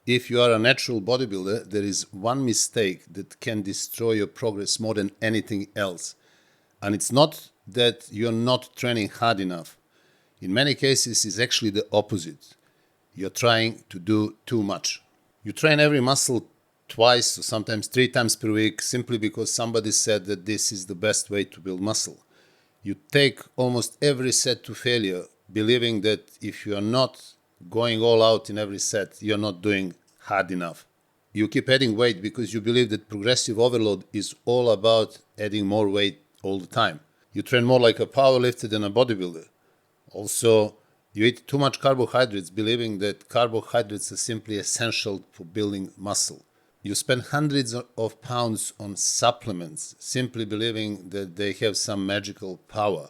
If you are a natural bodybuilder, there is one mistake that can destroy your progress more than anything else. And it's not that you're not training hard enough. In many cases, it's actually the opposite. You're trying to do too much. You train every muscle twice or sometimes 3 times per week simply because somebody said that this is the best way to build muscle. You take almost every set to failure, believing that if you are not going all out in every set, you're not doing hard enough. You keep adding weight because you believe that progressive overload is all about adding more weight all the time. You train more like a powerlifter than a bodybuilder. Also, you eat too much carbohydrates, believing that carbohydrates are simply essential for building muscle. You spend hundreds of pounds on supplements, simply believing that they have some magical power.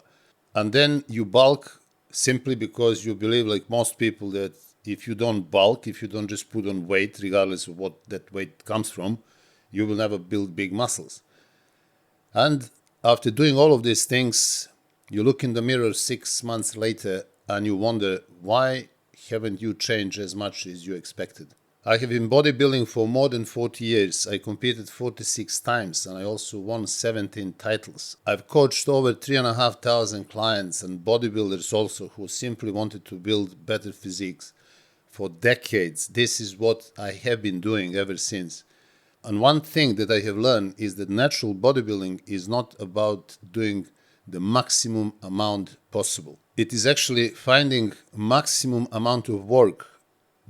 And then you bulk simply because you believe, like most people, that if you don't bulk, if you don't just put on weight, regardless of what that weight comes from, you will never build big muscles. And after doing all of these things, you look in the mirror 6 months later and you wonder, why haven't you changed as much as you expected? I have been bodybuilding for more than 40 years. I competed 46 times and I also won 17 titles. I've coached over 3,500 clients and bodybuilders also who simply wanted to build better physiques. For decades, this is what I have been doing ever since. And one thing that I have learned is that natural bodybuilding is not about doing the maximum amount possible. It is actually finding maximum amount of work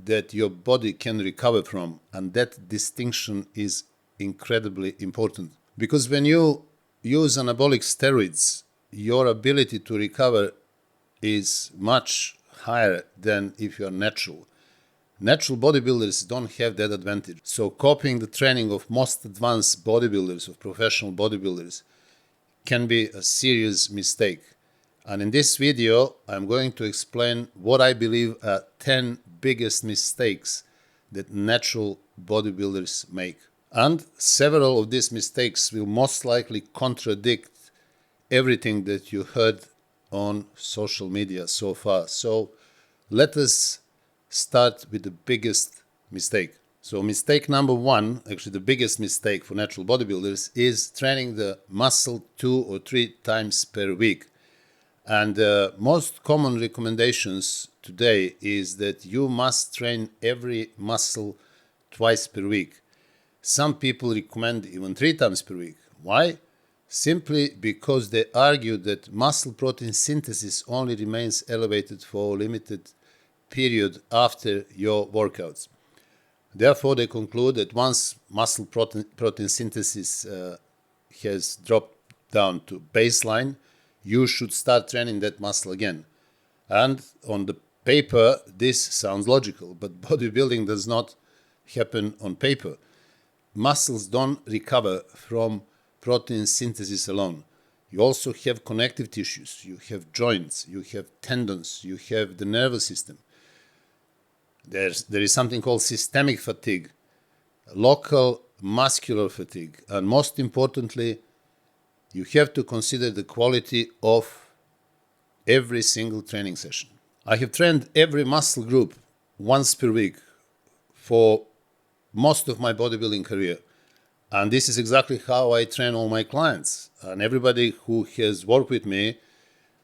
that your body can recover from, and that distinction is incredibly important. Because when you use anabolic steroids, your ability to recover is much higher than if you are natural. Natural bodybuilders don't have that advantage. So copying the training of most advanced bodybuilders, of professional bodybuilders, can be a serious mistake. And in this video, I'm going to explain what I believe are 10 biggest mistakes that natural bodybuilders make. And several of these mistakes will most likely contradict everything that you heard on social media so far. So let us start with the biggest mistake. So mistake number one, actually the biggest mistake for natural bodybuilders, is training the muscle 2 or 3 times per week. And most common recommendations today is that you must train every muscle twice per week. Some people recommend even 3 times per week. Why? Simply because they argue that muscle protein synthesis only remains elevated for a limited period after your workouts. Therefore, they conclude that once muscle protein synthesis has dropped down to baseline, you should start training that muscle again. And on the paper, this sounds logical, but bodybuilding does not happen on paper. Muscles don't recover from protein synthesis alone. You also have connective tissues, you have joints, you have tendons, you have the nervous system. There is something called systemic fatigue, local muscular fatigue, and most importantly, you have to consider the quality of every single training session. I have trained every muscle group once per week for most of my bodybuilding career. And this is exactly how I train all my clients. And everybody who has worked with me,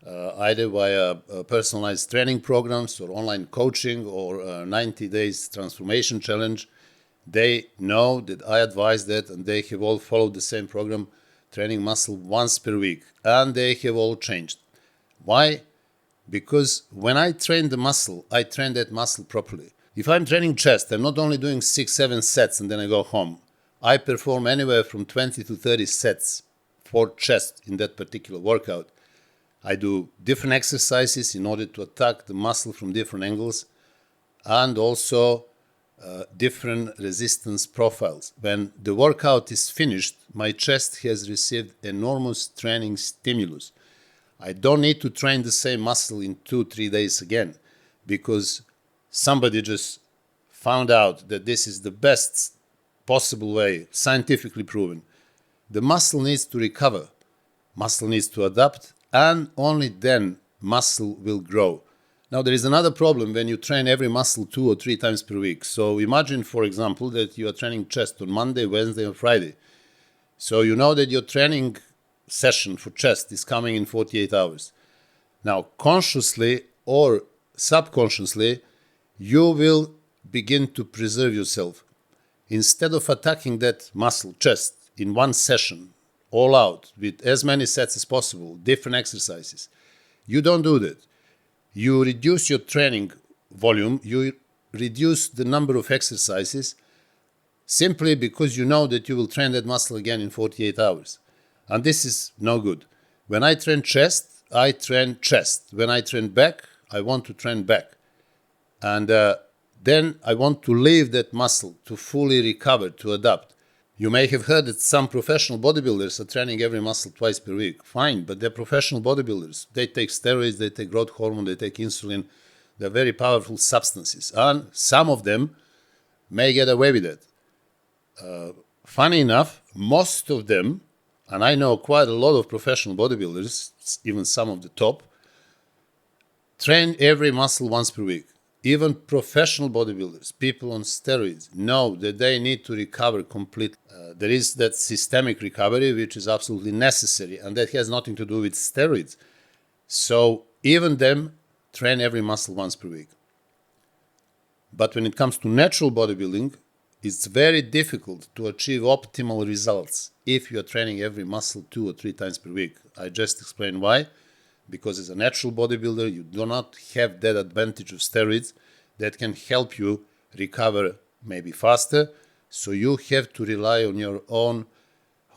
either via personalized training programs or online coaching or 90 days transformation challenge, they know that I advise that, and they have all followed the same program, training muscle once per week, and they have all changed. Why? Because when I train the muscle, I train that muscle properly. If I'm training chest, I'm not only doing 6-7 sets and then I go home. I perform anywhere from 20 to 30 sets for chest in that particular workout. I do different exercises in order to attack the muscle from different angles, and also different resistance profiles. When the workout is finished, my chest has received enormous training stimulus. I don't need to train the same muscle in 2-3 days again, because somebody just found out that this is the best possible way, scientifically proven. The muscle needs to recover, muscle needs to adapt, and only then muscle will grow. Now, there is another problem when you train every muscle 2 or 3 times per week. So imagine, for example, that you are training chest on Monday, Wednesday, or Friday. So you know that your training session for chest is coming in 48 hours. Now, consciously or subconsciously, you will begin to preserve yourself. Instead of attacking that muscle, chest, in one session, all out, with as many sets as possible, different exercises, you don't do that. You reduce your training volume, you reduce the number of exercises, simply because you know that you will train that muscle again in 48 hours. And this is no good. When I train chest, I train chest. When I train back, I want to train back. And then I want to leave that muscle to fully recover, to adapt. You may have heard that some professional bodybuilders are training every muscle twice per week. Fine, but they're professional bodybuilders. They take steroids, they take growth hormone, they take insulin. They're very powerful substances. And some of them may get away with it. Funny enough, most of them, and I know quite a lot of professional bodybuilders, even some of the top, train every muscle once per week. Even professional bodybuilders, people on steroids, know that they need to recover completely. There is that systemic recovery, which is absolutely necessary, and that has nothing to do with steroids. So even them train every muscle once per week. But when it comes to natural bodybuilding, it's very difficult to achieve optimal results if you are training every muscle 2 or 3 times per week. I just explained why. Because as a natural bodybuilder, you do not have that advantage of steroids that can help you recover maybe faster. So you have to rely on your own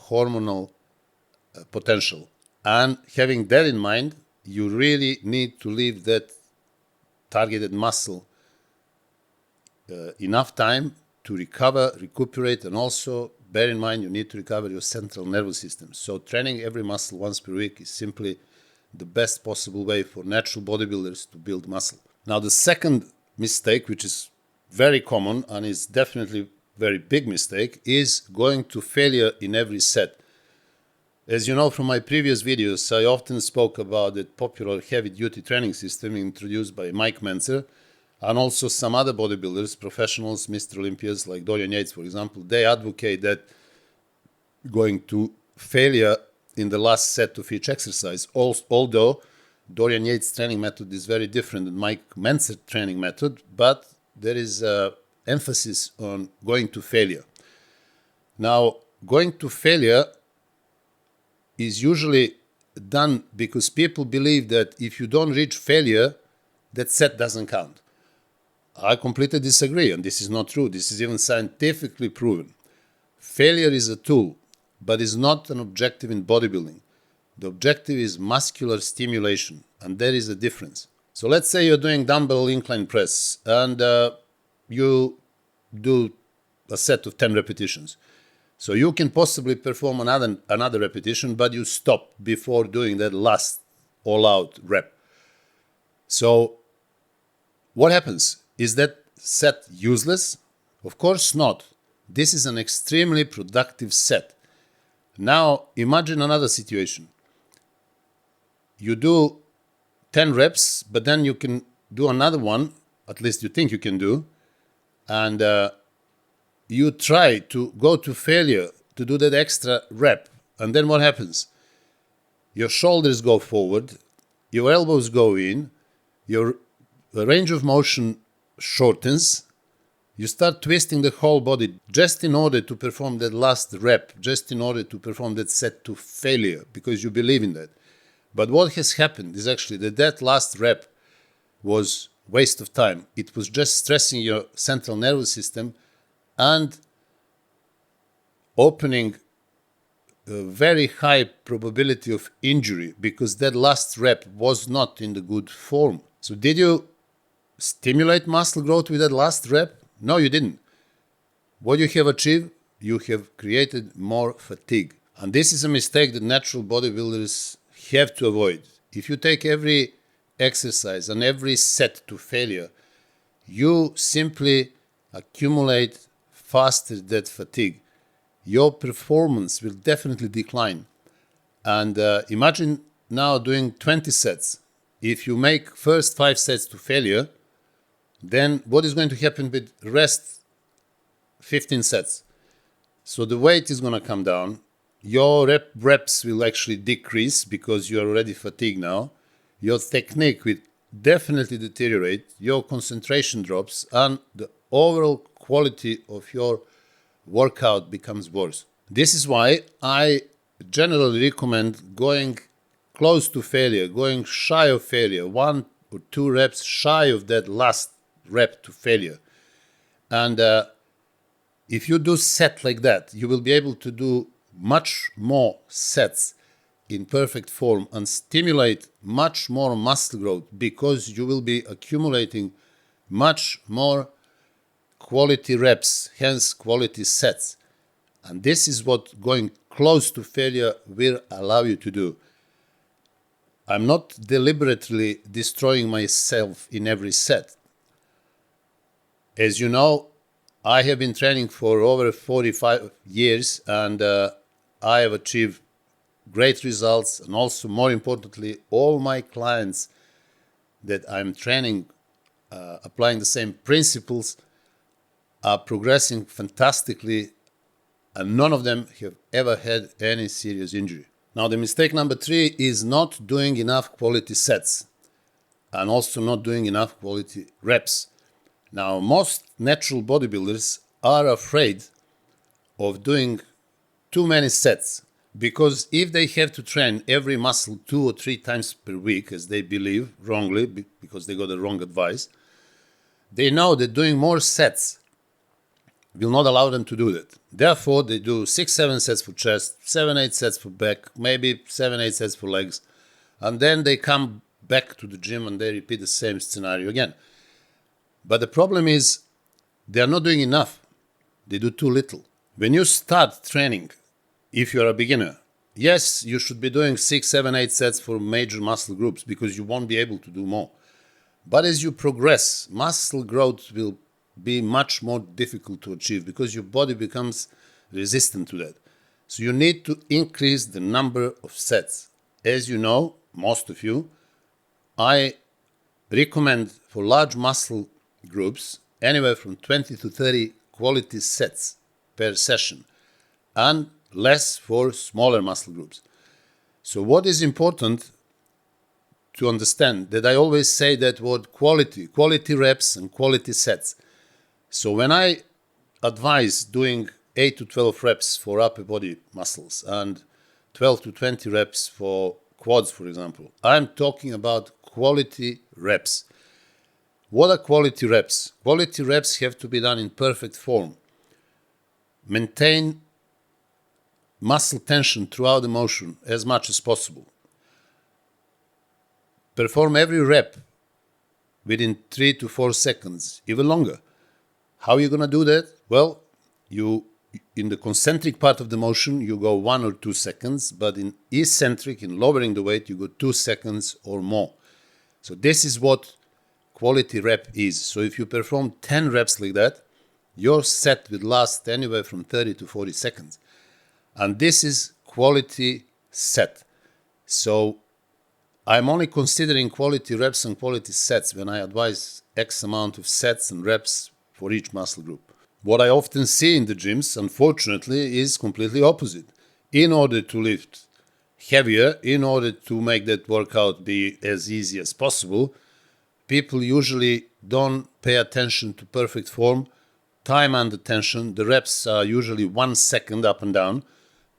hormonal potential. And having that in mind, you really need to leave that targeted muscle enough time to recover, recuperate, and also bear in mind you need to recover your central nervous system. So training every muscle once per week is simply the best possible way for natural bodybuilders to build muscle. Now, the second mistake, which is very common and is definitely very big mistake, is going to failure in every set. As you know from my previous videos, I often spoke about the popular heavy-duty training system introduced by Mike Mentzer, and also some other bodybuilders, professionals, Mr. Olympians like Dorian Yates, for example. They advocate that going to failure in the last set of each exercise, although Dorian Yates' training method is very different than Mike Mentzer's training method, but there is emphasis on going to failure. Now, going to failure is usually done because people believe that if you don't reach failure, that set doesn't count. I completely disagree, and this is not true. This is even scientifically proven. Failure is a tool, but is not an objective in bodybuilding. The objective is muscular stimulation, and there is a difference. So let's say you're doing dumbbell incline press, and you do a set of 10 repetitions. So you can possibly perform another repetition, but you stop before doing that last all-out rep. So what happens? Is that set useless? Of course not. This is an extremely productive set. Now, imagine another situation. You do 10 reps, but then you can do another one, at least you think you can do, and you try to go to failure to do that extra rep. And then what happens? Your shoulders go forward, your elbows go in, your range of motion shortens, you start twisting the whole body just in order to perform that last rep, just in order to perform that set to failure, because you believe in that. But what has happened is actually that last rep was waste of time. It was just stressing your central nervous system and opening a very high probability of injury because that last rep was not in the good form. So did you stimulate muscle growth with that last rep? No, you didn't. What you have achieved, you have created more fatigue. And this is a mistake that natural bodybuilders have to avoid. If you take every exercise and every set to failure, you simply accumulate faster that fatigue. Your performance will definitely decline. And imagine now doing 20 sets if you make first 5 sets to failure, then what is going to happen with rest 15 sets? So the weight is going to come down. Your reps will actually decrease because you are already fatigued now. Your technique will definitely deteriorate. Your concentration drops, and the overall quality of your workout becomes worse. This is why I generally recommend going close to failure, going shy of failure, 1 or 2 reps shy of that last rep to failure. And if you do set like that, you will be able to do much more sets in perfect form and stimulate much more muscle growth, because you will be accumulating much more quality reps, hence quality sets. And this is what going close to failure will allow you to do. I'm not deliberately destroying myself in every set. As you know, I have been training for over 45 years, and I have achieved great results. And also, more importantly, all my clients that I'm training, applying the same principles, are progressing fantastically, and none of them have ever had any serious injury. Now, the mistake number 3 is not doing enough quality sets and also not doing enough quality reps. Now, most natural bodybuilders are afraid of doing too many sets, because if they have to train every muscle 2 or 3 times per week, as they believe wrongly because they got the wrong advice, they know that doing more sets will not allow them to do that. Therefore, they do 6-7 sets for chest, 7-8 sets for back, maybe 7-8 sets for legs, and then they come back to the gym and they repeat the same scenario again. But the problem is they are not doing enough. They do too little. When you start training, if you're a beginner, yes, you should be doing 6, 7, 8 sets for major muscle groups, because you won't be able to do more. But as you progress, muscle growth will be much more difficult to achieve because your body becomes resistant to that. So you need to increase the number of sets. As you know, most of you, I recommend for large muscle groups anywhere from 20 to 30 quality sets per session, and less for smaller muscle groups. So what is important to understand, that I always say that word quality reps and quality sets. So when I advise doing 8 to 12 reps for upper body muscles and 12 to 20 reps for quads, for example, I'm talking about quality reps. What are quality reps? Quality reps have to be done in perfect form. Maintain muscle tension throughout the motion as much as possible. Perform every rep within 3 to 4 seconds, even longer. How are you going to do that? Well, in the concentric part of the motion, you go 1 or 2 seconds, but in eccentric, in lowering the weight, you go 2 seconds or more. So this is what quality rep is. So if you perform 10 reps like that, your set will last anywhere from 30 to 40 seconds. And this is quality set. So I'm only considering quality reps and quality sets when I advise X amount of sets and reps for each muscle group. What I often see in the gyms, unfortunately, is completely opposite. In order to lift heavier, in order to make that workout be as easy as possible, people usually don't pay attention to perfect form, time under tension. The reps are usually 1 second up and down.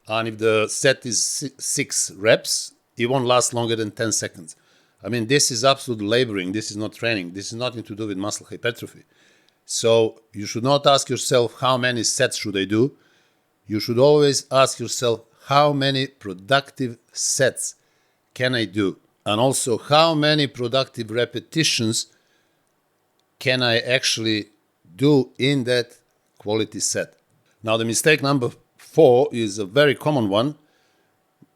And if the set is 6 reps, it won't last longer than 10 seconds. I mean, this is absolute laboring. This is not training. This is nothing to do with muscle hypertrophy. So you should not ask yourself how many sets should I do. You should always ask yourself how many productive sets can I do? And also how many productive repetitions can I actually do in that quality set. Now, the mistake number 4 is a very common one.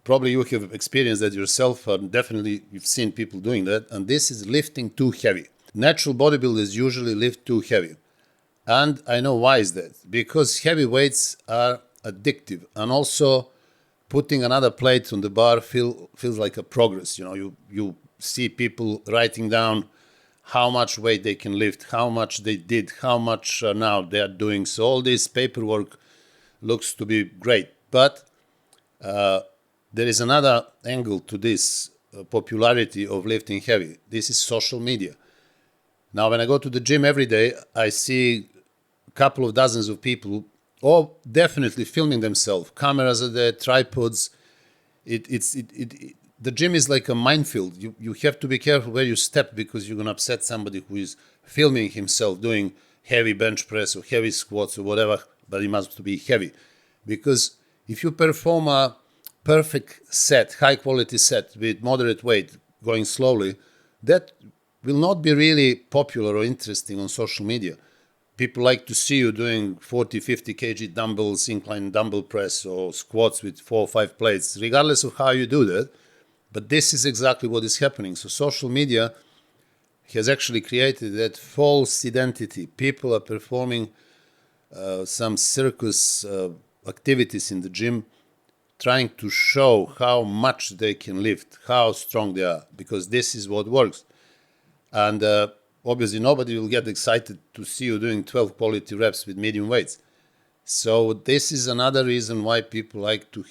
Probably you have experienced that yourself, and definitely you've seen people doing that, and this is lifting too heavy. Natural bodybuilders usually lift too heavy. And I know why is that. Because heavy weights are addictive, and also putting another plate on the bar feels like a progress. You know, you see people writing down how much weight they can lift, how much they did, how much now they are doing. So all this paperwork looks to be great. But there is another angle to this popularity of lifting heavy. This is social media. Now, when I go to the gym every day, I see a couple of dozens of people, all definitely filming themselves. Cameras are there, tripods. The gym is like a minefield. You have to be careful where you step because you're going to upset somebody who is filming himself doing heavy bench press or heavy squats or whatever, but it must be heavy. Because if you perform a perfect set, high quality set with moderate weight going slowly, that will not be really popular or interesting on social media. People like to see you doing 40, 50 kg dumbbells, incline dumbbell press or squats with 4 or 5 plates, regardless of how you do that. But this is exactly what is happening. So social media has actually created that false identity. People are performing some circus activities in the gym, trying to show how much they can lift, how strong they are, because this is what works. And obviously nobody will get excited to see you doing 12 quality reps with medium weights. So this is another reason why people like to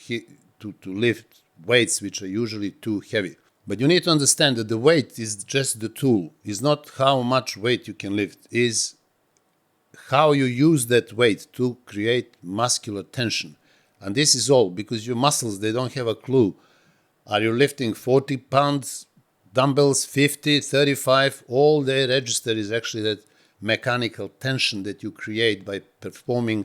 lift weights which are usually too heavy. But you need to understand that the weight is just the tool. It's not how much weight you can lift. It's how you use that weight to create muscular tension. And this is all because your muscles, they don't have a clue. Are you lifting 40 pounds dumbbells, 50, 35? All they register is actually that mechanical tension that you create by performing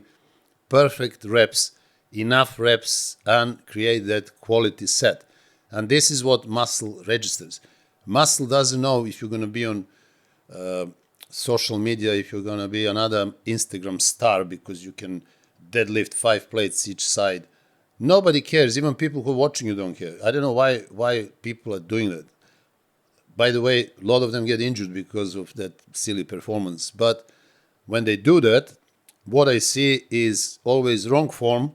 perfect reps, enough reps, and create that quality set. And this is what muscle registers. Muscle doesn't know if you're going to be on social media, if you're going to be another Instagram star because you can deadlift 5 plates each side. Nobody cares. Even people who are watching you don't care. I don't know why people are doing that. By the way, a lot of them get injured because of that silly performance. But when they do that, what I see is always wrong form,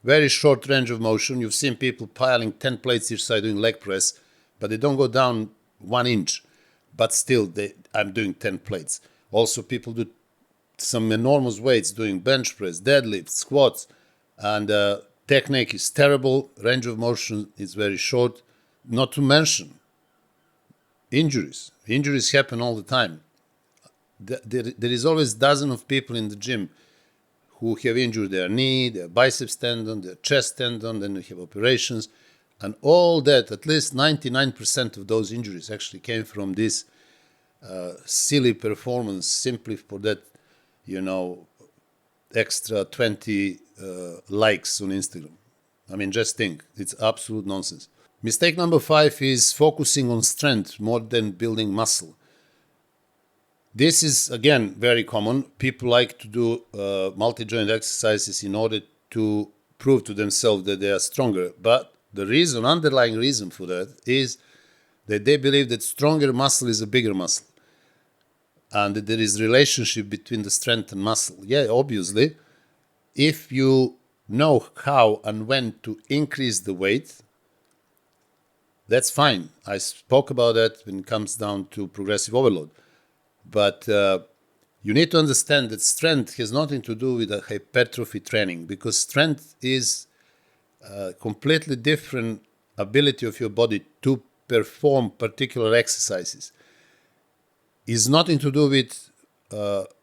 very short range of motion. You've seen people piling 10 plates each side doing leg press, but they don't go down 1 inch. But still, I'm doing 10 plates. Also, people do some enormous weights doing bench press, deadlifts, squats, and technique is terrible. Range of motion is very short. Not to mention injuries. Injuries happen all the time. There is always dozens of people in the gym who have injured their knee, their biceps tendon, their chest tendon, then we have operations. And all that, at least 99% of those injuries actually came from this silly performance simply for that, extra 20 likes on Instagram. I mean, just think, it's absolute nonsense. Mistake number 5 is focusing on strength more than building muscle. This is, again, very common. People like to do multi-joint exercises in order to prove to themselves that they are stronger. But the underlying reason for that is that they believe that stronger muscle is a bigger muscle. And that there is a relationship between the strength and muscle. Yeah, obviously, if you know how and when to increase the weight, that's fine. I spoke about that when it comes down to progressive overload. But you need to understand that strength has nothing to do with a hypertrophy training, because strength is a completely different ability of your body to perform particular exercises. It's nothing to do with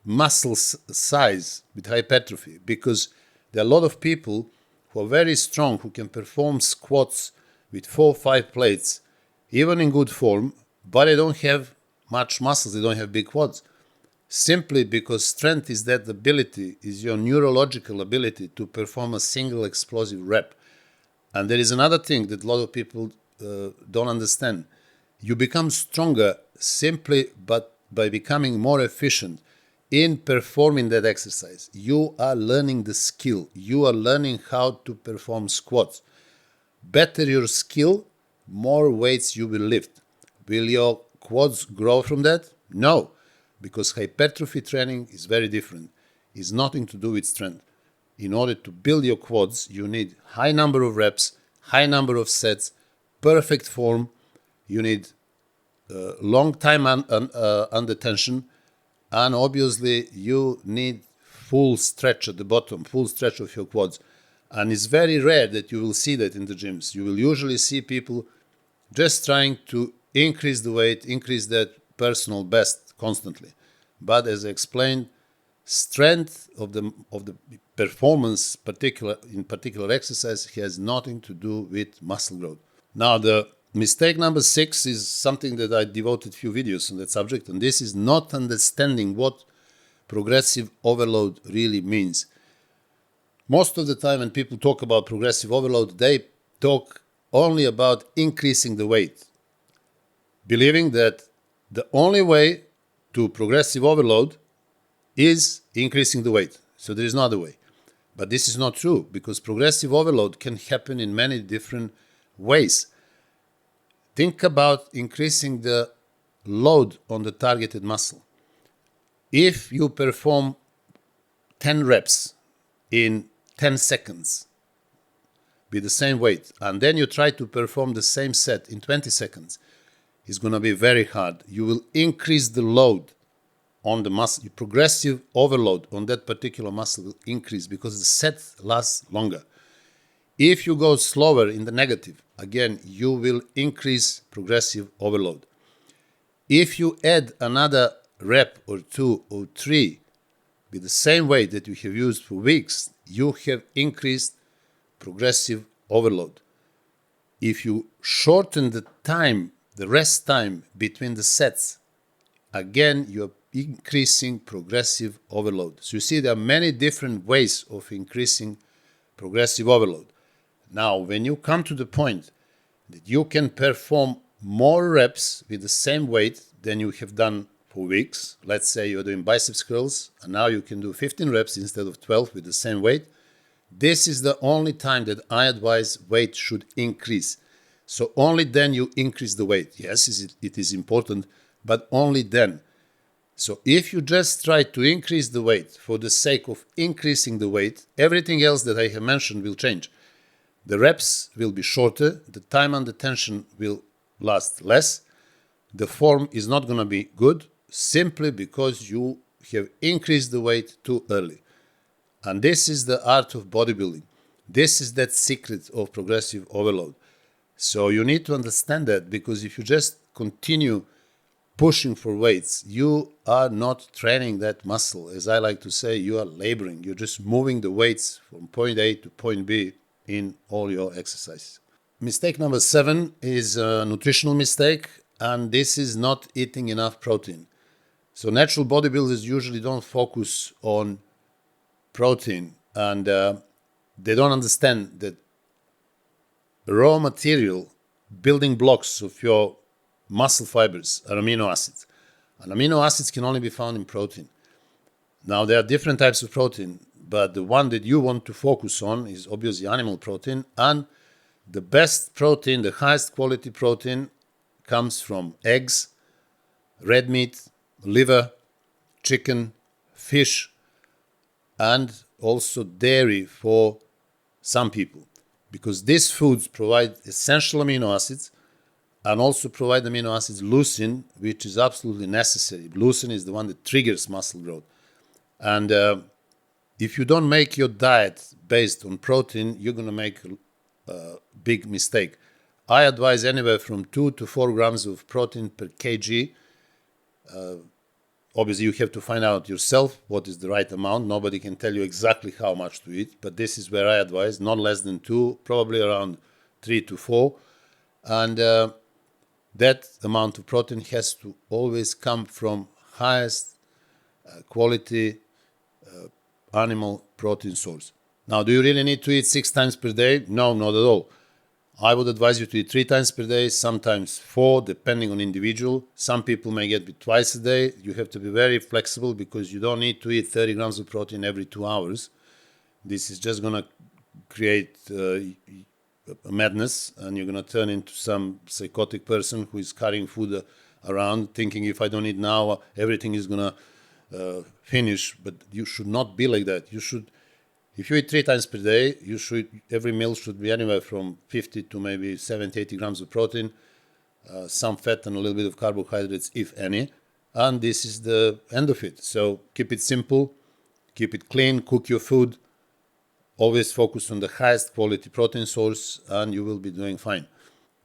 muscle size, with hypertrophy, because there are a lot of people who are very strong, who can perform squats with 4 or 5 plates, even in good form, but they don't have much muscles, they don't have big quads. Simply because strength is that ability, is your neurological ability to perform a single explosive rep. And there is another thing that a lot of people don't understand. You become stronger simply but by becoming more efficient in performing that exercise. You are learning the skill. You are learning how to perform squats. Better your skill, more weights you will lift. Will your quads grow from that? No, because hypertrophy training is very different. It's nothing to do with strength. In order to build your quads, you need high number of reps, high number of sets, perfect form. You need long time under tension, and obviously you need full stretch at the bottom, full stretch of your quads. And it's very rare that you will see that in the gyms. You will usually see people just trying to increase the weight, increase that personal best constantly. But as I explained, strength of the performance in particular exercise has nothing to do with muscle growth. Now, the mistake number 6 is something that I devoted few videos on that subject, and this is not understanding what progressive overload really means. Most of the time when people talk about progressive overload, they talk only about increasing the weight, believing that the only way to progressive overload is increasing the weight. So there is no other way. But this is not true, because progressive overload can happen in many different ways. Think about increasing the load on the targeted muscle. If you perform 10 reps in 10 seconds with the same weight, and then you try to perform the same set in 20 seconds, it's going to be very hard. You will increase the load on the muscle. Progressive overload on that particular muscle will increase because the set lasts longer. If you go slower in the negative, again, you will increase progressive overload. If you add another rep or 2 or 3 with the same weight that you have used for weeks, you have increased progressive overload. If you shorten the time, the rest time between the sets, again, you're increasing progressive overload. So you see, there are many different ways of increasing progressive overload. Now, when you come to the point that you can perform more reps with the same weight than you have done for weeks, let's say you're doing biceps curls, and now you can do 15 reps instead of 12 with the same weight, this is the only time that I advise weight should increase. So only then you increase the weight. Yes, it is important, but only then. So if you just try to increase the weight for the sake of increasing the weight, everything else that I have mentioned will change. The reps will be shorter, the time under tension will last less, the form is not going to be good, simply because you have increased the weight too early. And this is the art of bodybuilding. This is that secret of progressive overload. So you need to understand that, because if you just continue pushing for weights, you are not training that muscle. As I like to say, you are laboring. You're just moving the weights from point A to point B in all your exercises. Mistake number 7 is a nutritional mistake, and this is not eating enough protein. So natural bodybuilders usually don't focus on protein, and they don't understand that raw material, building blocks of your muscle fibers are amino acids. And amino acids can only be found in protein. Now, there are different types of protein, but the one that you want to focus on is obviously animal protein. And the best protein, the highest quality protein, comes from eggs, red meat, liver, chicken, fish, and also dairy for some people. Because these foods provide essential amino acids and also provide amino acids leucine, which is absolutely necessary. Leucine is the one that triggers muscle growth. And if you don't make your diet based on protein, you're going to make a big mistake. I advise anywhere from 2 to 4 grams of protein per kg. Obviously, you have to find out yourself what is the right amount. Nobody can tell you exactly how much to eat, but this is where I advise, not less than 2, probably around 3 to 4. And that amount of protein has to always come from highest quality animal protein source. Now, do you really need to eat 6 times per day? No, not at all. I would advise you to eat 3 times per day, sometimes 4, depending on individual. Some people may get it twice a day. You have to be very flexible, because you don't need to eat 30 grams of protein every 2 hours. This is just going to create a madness, and you're going to turn into some psychotic person who is carrying food around, thinking if I don't eat now, everything is going to finish. But you should not be like that. You should. If you eat 3 times per day, every meal should be anywhere from 50 to maybe 70, 80 grams of protein. some fat and a little bit of carbohydrates, if any, and this is the end of it. So keep it simple, keep it clean, cook your food, always focus on the highest quality protein source, and you will be doing fine.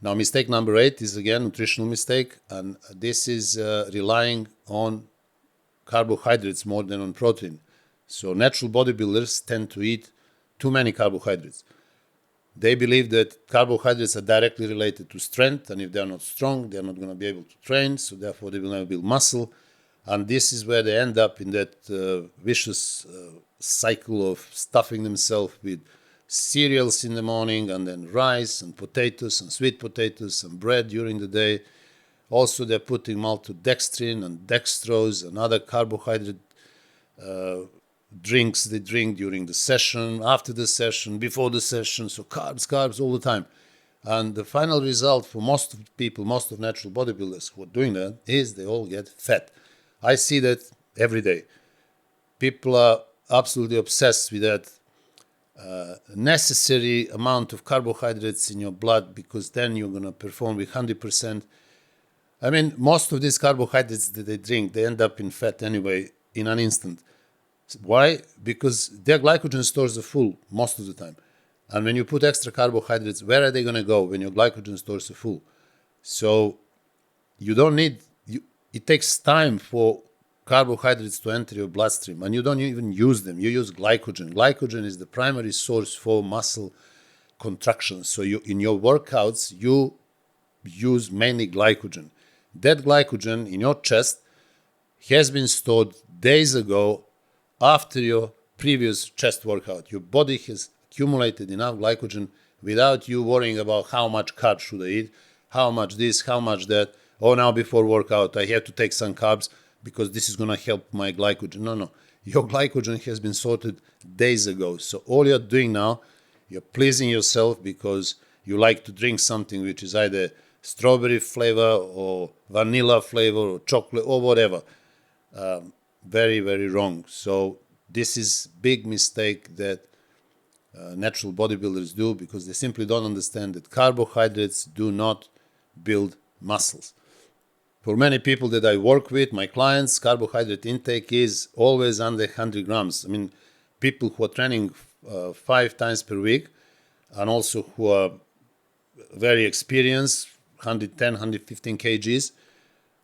Now, mistake number 8 is again nutritional mistake, and this is relying on carbohydrates more than on protein. So natural bodybuilders tend to eat too many carbohydrates. They believe that carbohydrates are directly related to strength, and if they're not strong, they're not going to be able to train, so therefore they will never build muscle. And this is where they end up in that vicious cycle of stuffing themselves with cereals in the morning, and then rice and potatoes and sweet potatoes and bread during the day. Also, they're putting maltodextrin and dextrose and other carbohydrate drinks they drink during the session, after the session, before the session. So carbs all the time. And the final result for most of people, most of natural bodybuilders who are doing that, is they all get fat. I see that every day. People are absolutely obsessed with that necessary amount of carbohydrates in your blood, because then you're going to perform with 100%. I mean, most of these carbohydrates that they drink, they end up in fat anyway in an instant. Why? Because their glycogen stores are full most of the time. And when you put extra carbohydrates, where are they going to go when your glycogen stores are full? So you don't need, it takes time for carbohydrates to enter your bloodstream, and you don't even use them. You use glycogen. Glycogen is the primary source for muscle contraction. So in your workouts, you use mainly glycogen. That glycogen in your chest has been stored days ago after your previous chest workout. Your body has accumulated enough glycogen without you worrying about how much carbs should I eat, how much this, how much that. Oh, now before workout, I have to take some carbs because this is going to help my glycogen. No. Your glycogen has been sorted days ago. So all you're doing now, you're pleasing yourself because you like to drink something which is either strawberry flavor or vanilla flavor or chocolate or whatever. Very, very wrong. So this is big mistake that natural bodybuilders do, because they simply don't understand that carbohydrates do not build muscles. For many people that I work with, my clients, carbohydrate intake is always under 100 grams. I mean, people who are training 5 times per week, and also who are very experienced, 110, 115 kgs,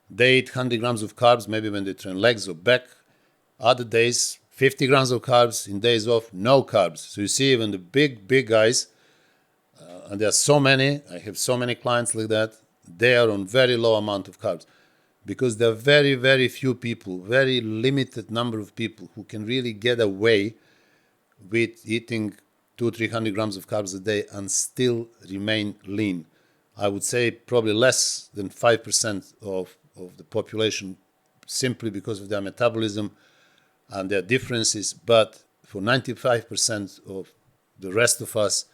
they eat 100 grams of carbs, maybe when they train legs or back. Other days, 50 grams of carbs. In days off, no carbs. So you see, even the big guys, and there are so many, I have so many clients like that, they are on very low amount of carbs, because there are very, very few people, very limited number of people who can really get away with eating 200-300 grams of carbs a day and still remain lean. I would say probably less than 5% of the population, simply because of their metabolism and their differences. But for 95% of the rest of us,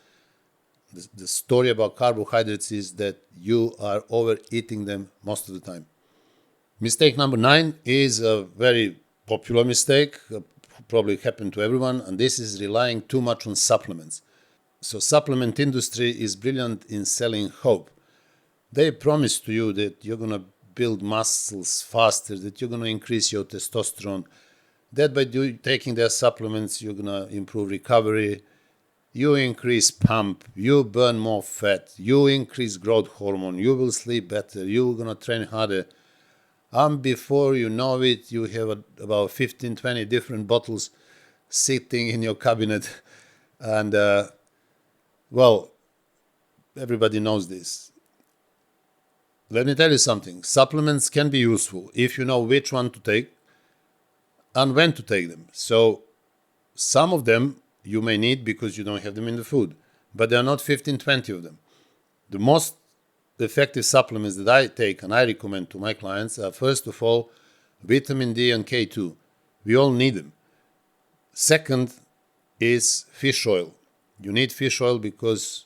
the story about carbohydrates is that you are overeating them most of the time. Mistake number 9 is a very popular mistake, probably happened to everyone, and this is relying too much on supplements. So supplement industry is brilliant in selling hope. They promise to you that you're going to build muscles faster, that you're going to increase your testosterone, that by taking their supplements, you're going to improve recovery, you increase pump, you burn more fat, you increase growth hormone, you will sleep better, you're going to train harder. And before you know it, you have about 15, 20 different bottles sitting in your cabinet. And, well, everybody knows this. Let me tell you something. Supplements can be useful if you know which one to take and when to take them. So some of them you may need because you don't have them in the food, but there are not 15, 20 of them. The most effective supplements that I take and I recommend to my clients are, first of all, vitamin D and K2. We all need them. Second is fish oil. You need fish oil because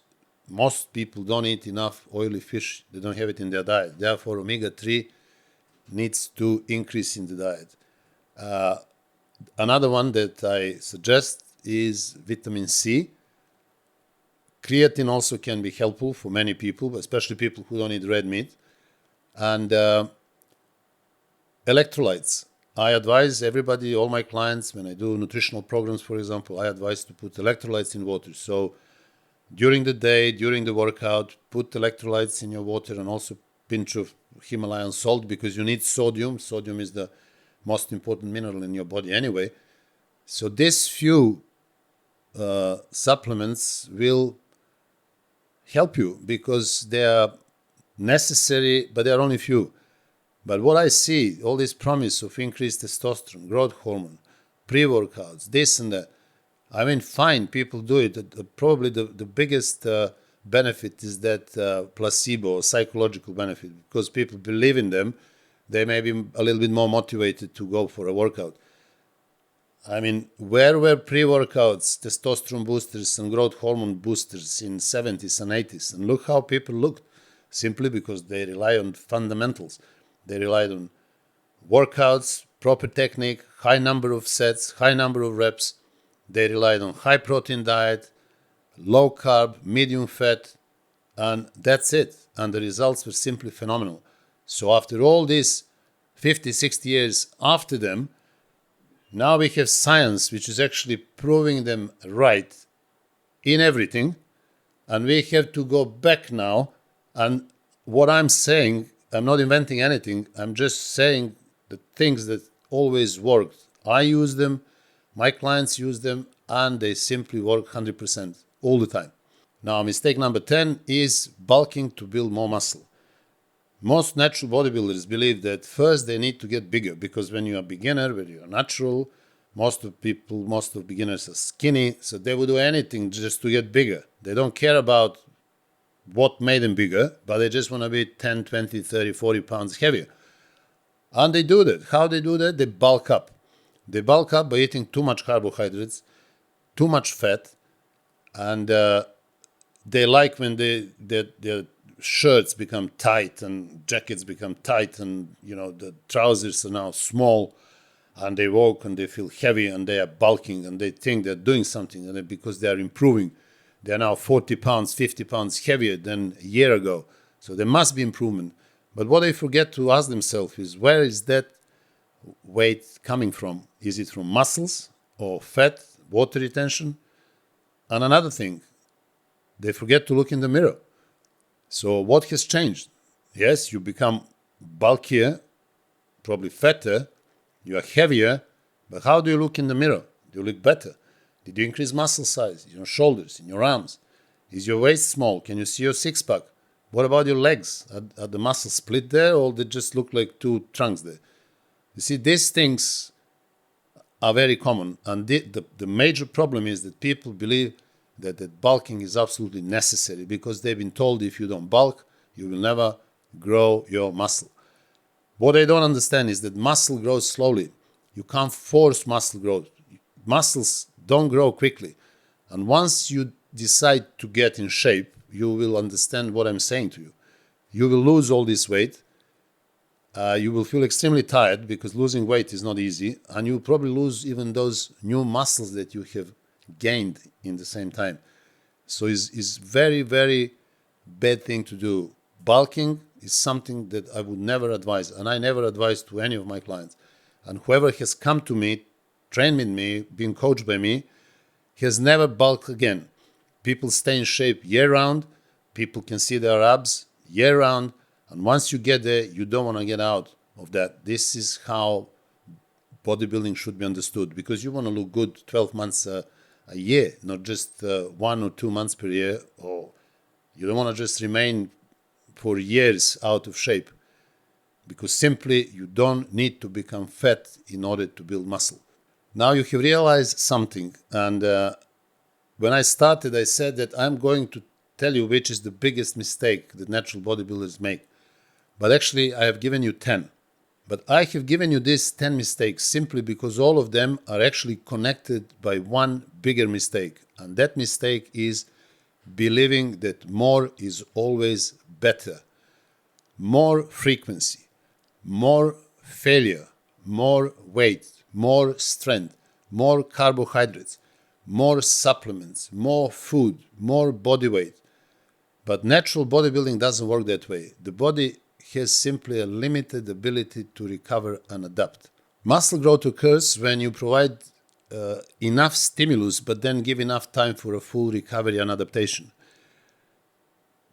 most people don't eat enough oily fish. They don't have it in their diet. Therefore, omega-3 needs to increase in the diet. Another one that I suggest is vitamin C. Creatine also can be helpful for many people, especially people who don't eat red meat. And electrolytes. I advise everybody, all my clients, when I do nutritional programs, for example, I advise to put electrolytes in water. So during the day, during the workout, put electrolytes in your water and also pinch of Himalayan salt, because you need sodium. Sodium is the most important mineral in your body anyway. So these few supplements will help you because they are necessary, but they are only few. But what I see, all this promise of increased testosterone, growth hormone, pre-workouts, this and that, I mean, fine, people do it. Probably the biggest benefit is that placebo, psychological benefit, because people believe in them. They may be a little bit more motivated to go for a workout. I mean, where were pre-workouts, testosterone boosters and growth hormone boosters in 70s and 80s? And look how people looked, simply because they rely on fundamentals. They relied on workouts, proper technique, high number of sets, high number of reps. They relied on high protein diet, low carb, medium fat, and that's it. And the results were simply phenomenal. So after all these 50, 60 years after them, now we have science which is actually proving them right in everything. And we have to go back now. And what I'm saying, I'm not inventing anything. I'm just saying the things that always worked. I use them, my clients use them, and they simply work 100% all the time. Now, mistake number 10 is bulking to build more muscle. Most natural bodybuilders believe that first they need to get bigger, because when you're a beginner, when you're natural, most of beginners are skinny, so they will do anything just to get bigger. They don't care about what made them bigger, but they just want to be 10, 20, 30, 40 pounds heavier. And they do that. How they do that? They bulk up. They bulk up by eating too much carbohydrates, too much fat, and they like when their shirts become tight and jackets become tight, and the trousers are now small, and they walk and they feel heavy and they are bulking and they think they're doing something, and because they are improving. They are now 40 pounds, 50 pounds heavier than a year ago. So there must be improvement. But what they forget to ask themselves is, where is that weight coming from? Is it from muscles or fat, water retention? And another thing, they forget to look in the mirror. So what has changed? Yes, you become bulkier, probably fatter, you are heavier, but how do you look in the mirror? Do you look better? Did you increase muscle size in your shoulders, in your arms? Is your waist small? Can you see your six-pack? What about your legs? Are the muscles split there, or they just look like two trunks there? You see, these things are very common. And the major problem is that people believe that bulking is absolutely necessary, because they've been told if you don't bulk, you will never grow your muscle. What they don't understand is that muscle grows slowly. You can't force muscle growth. Muscles don't grow quickly. And once you decide to get in shape, you will understand what I'm saying to you. You will lose all this weight. You will feel extremely tired, because losing weight is not easy. And you'll probably lose even those new muscles that you have gained in the same time. So it's very, very bad thing to do. Bulking is something that I would never advise. And I never advise to any of my clients. And whoever has come to me, trained with me, been coached by me, has never bulked again. People stay in shape year-round. People can see their abs year-round. And once you get there, you don't want to get out of that. This is how bodybuilding should be understood, because you want to look good 12 months a year, not just 1 or 2 months per year. Or you don't want to just remain for years out of shape, because simply you don't need to become fat in order to build muscle. Now you have realized something, and when I started, I said that I'm going to tell you which is the biggest mistake that natural bodybuilders make. But actually, I have given you 10. But I have given you these 10 mistakes simply because all of them are actually connected by one bigger mistake. And that mistake is believing that more is always better. More frequency, more failure, more weight, more strength, more carbohydrates, more supplements, more food, more body weight. But natural bodybuilding doesn't work that way. The body has simply a limited ability to recover and adapt. Muscle growth occurs when you provide enough stimulus, but then give enough time for a full recovery and adaptation.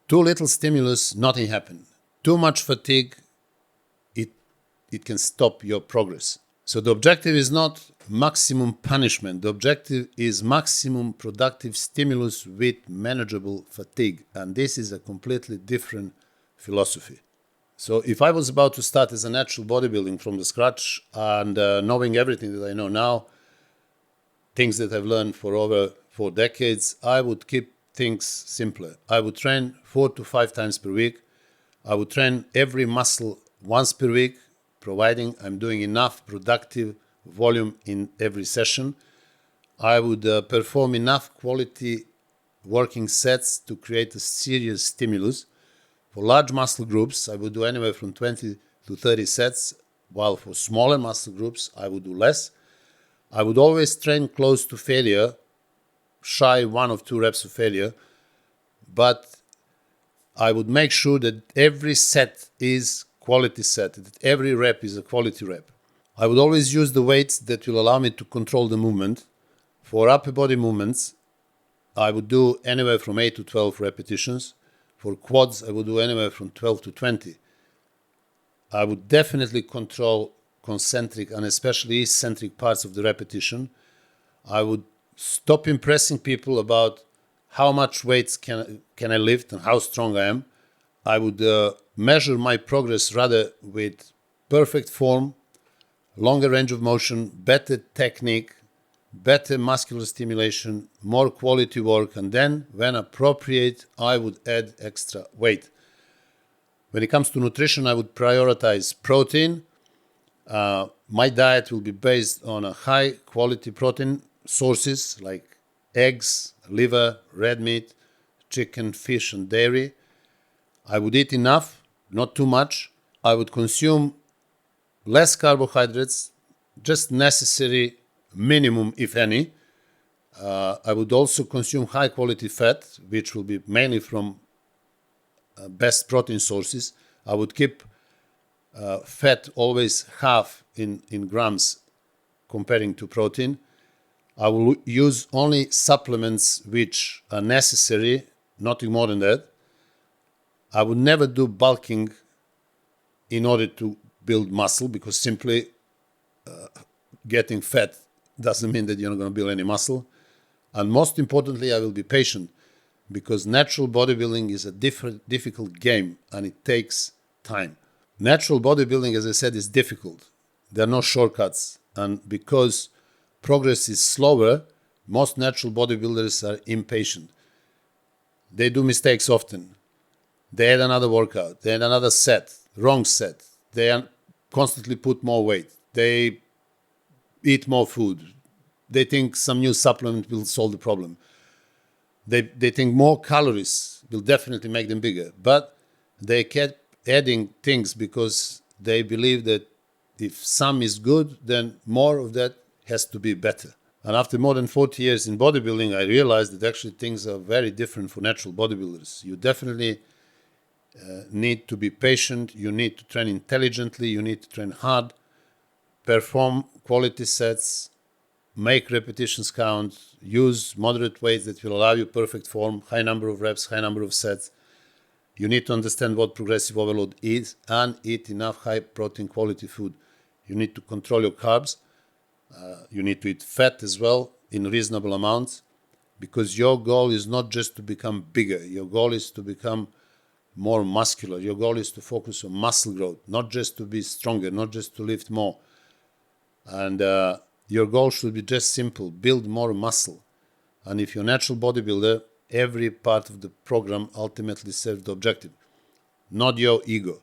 Too little stimulus, nothing happens. Too much fatigue, it can stop your progress. So the objective is not maximum punishment. The objective is maximum productive stimulus with manageable fatigue. And this is a completely different philosophy. So if I was about to start as a natural bodybuilding from the scratch and knowing everything that I know now, things that I've learned for over 4 decades, I would keep things simpler. I would train 4 to 5 times per week. I would train every muscle once per week, providing I'm doing enough productive volume in every session. I would perform enough quality working sets to create a serious stimulus. For large muscle groups, I would do anywhere from 20 to 30 sets, while for smaller muscle groups, I would do less. I would always train close to failure, shy 1 or 2 reps of failure, but I would make sure that every set is quality set, that every rep is a quality rep. I would always use the weights that will allow me to control the movement. For upper body movements, I would do anywhere from 8 to 12 repetitions. For quads, I would do anywhere from 12 to 20. I would definitely control concentric and especially eccentric parts of the repetition. I would stop impressing people about how much weights can I lift and how strong I am. I would measure my progress rather with perfect form, longer range of motion, better technique, better muscular stimulation, more quality work, and then, when appropriate, I would add extra weight. When it comes to nutrition, I would prioritize protein. My diet will be based on a high quality protein sources like eggs, liver, red meat, chicken, fish, and dairy. I would eat enough, not too much. I would consume less carbohydrates, just necessary minimum, if any. I would also consume high quality fat, which will be mainly from best protein sources. I would keep fat always half in grams comparing to protein. I will use only supplements which are necessary, nothing more than that. I would never do bulking in order to build muscle, because simply getting fat doesn't mean that you're not going to build any muscle. And most importantly, I will be patient, because natural bodybuilding is a difficult game and it takes time. Natural bodybuilding, as I said, is difficult. There are no shortcuts. And because progress is slower, most natural bodybuilders are impatient. They do mistakes often. They add another workout. They add another set, wrong set. They constantly put more weight. They eat more food. They think some new supplement will solve the problem. They think more calories will definitely make them bigger. But they kept adding things because they believe that if some is good, then more of that has to be better. And after more than 40 years in bodybuilding, I realized that actually things are very different for natural bodybuilders. You definitely need to be patient. You need to train intelligently. You need to train hard, perform quality sets, make repetitions count, use moderate weights that will allow you perfect form, high number of reps, high number of sets. You need to understand what progressive overload is and eat enough high protein quality food. You need to control your carbs. You need to eat fat as well in reasonable amounts, because your goal is not just to become bigger. Your goal is to become more muscular. Your goal is to focus on muscle growth, not just to be stronger, not just to lift more. And your goal should be just simple: build more muscle. And if you're a natural bodybuilder, every part of the program ultimately serves the objective, not your ego.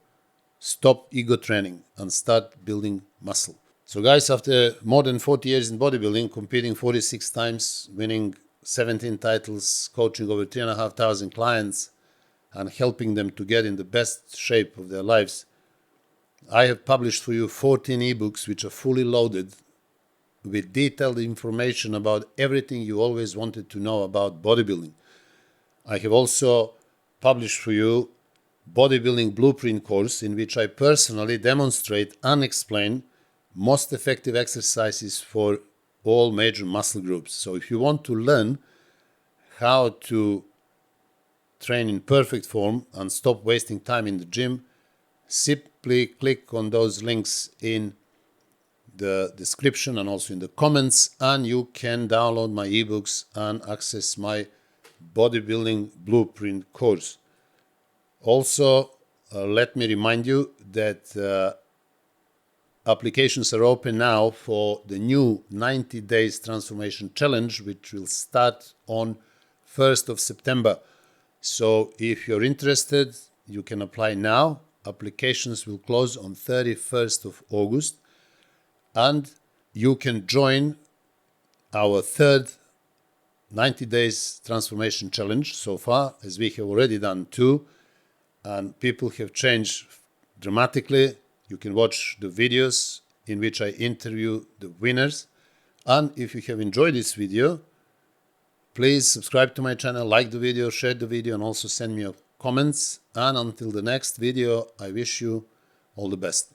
Stop ego training and start building muscle. So guys, after more than 40 years in bodybuilding, competing 46 times, winning 17 titles, coaching over 3,500 clients, and helping them to get in the best shape of their lives, I have published for you 14 ebooks which are fully loaded with detailed information about everything you always wanted to know about bodybuilding. I have also published for you bodybuilding blueprint course in which I personally demonstrate and explain most effective exercises for all major muscle groups. So if you want to learn how to train in perfect form and stop wasting time in the gym, simply click on those links in the description and also in the comments, and you can download my ebooks and access my bodybuilding blueprint course. Also, let me remind you that applications are open now for the new 90 days transformation challenge, which will start on 1st of September. So if you're interested, you can apply now. Applications will close on 31st of August. And you can join our third 90 days transformation challenge so far, as we have already done 2, and people have changed dramatically. You can watch the videos in which I interview the winners. And if you have enjoyed this video, please subscribe to my channel, like the video, share the video, and also send me your comments. And until the next video, I wish you all the best.